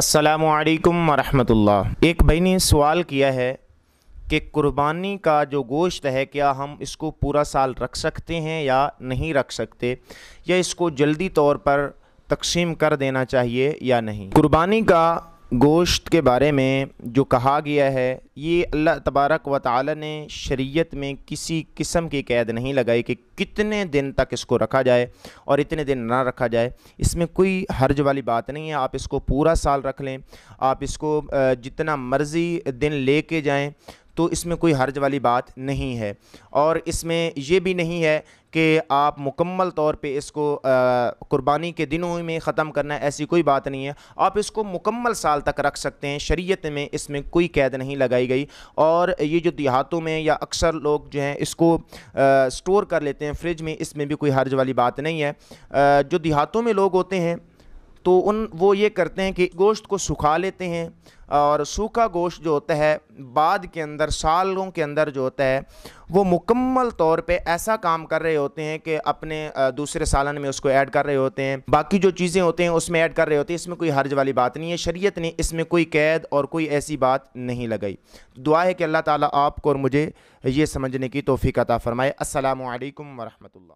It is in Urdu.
السلام علیکم ورحمۃ اللہ۔ ایک بھائی نے سوال کیا ہے کہ قربانی کا جو گوشت ہے کیا ہم اس کو پورا سال رکھ سکتے ہیں یا نہیں رکھ سکتے، یا اس کو جلدی طور پر تقسیم کر دینا چاہیے یا نہیں۔ قربانی کا گوشت کے بارے میں جو کہا گیا ہے، یہ اللہ تبارک و تعالی نے شریعت میں کسی قسم کی قید نہیں لگائی کہ کتنے دن تک اس کو رکھا جائے اور اتنے دن نہ رکھا جائے۔ اس میں کوئی حرج والی بات نہیں ہے، آپ اس کو پورا سال رکھ لیں، آپ اس کو جتنا مرضی دن لے کے جائیں، تو اس میں کوئی حرج والی بات نہیں ہے۔ اور اس میں یہ بھی نہیں ہے کہ آپ مکمل طور پہ اس کو قربانی کے دنوں میں ختم کرنا ہے، ایسی کوئی بات نہیں ہے۔ آپ اس کو مکمل سال تک رکھ سکتے ہیں، شریعت میں اس میں کوئی قید نہیں لگائی گئی۔ اور یہ جو دیہاتوں میں یا اکثر لوگ جو ہیں اس کو سٹور کر لیتے ہیں فریج میں، اس میں بھی کوئی حرج والی بات نہیں ہے۔ جو دیہاتوں میں لوگ ہوتے ہیں تو وہ یہ کرتے ہیں کہ گوشت کو سکھا لیتے ہیں، اور سوکھا گوشت جو ہوتا ہے بعد کے اندر سالوں کے اندر جو ہوتا ہے وہ مکمل طور پہ ایسا کام کر رہے ہوتے ہیں کہ اپنے دوسرے سالن میں اس کو ایڈ کر رہے ہوتے ہیں، باقی جو چیزیں ہوتے ہیں اس میں ایڈ کر رہے ہوتے ہیں۔ اس میں کوئی حرج والی بات نہیں ہے، شریعت نے اس میں کوئی قید اور کوئی ایسی بات نہیں لگائی۔ دعا ہے کہ اللہ تعالیٰ آپ کو اور مجھے یہ سمجھنے کی توفیق عطا فرمائے۔ السلام علیکم ورحمۃ اللہ۔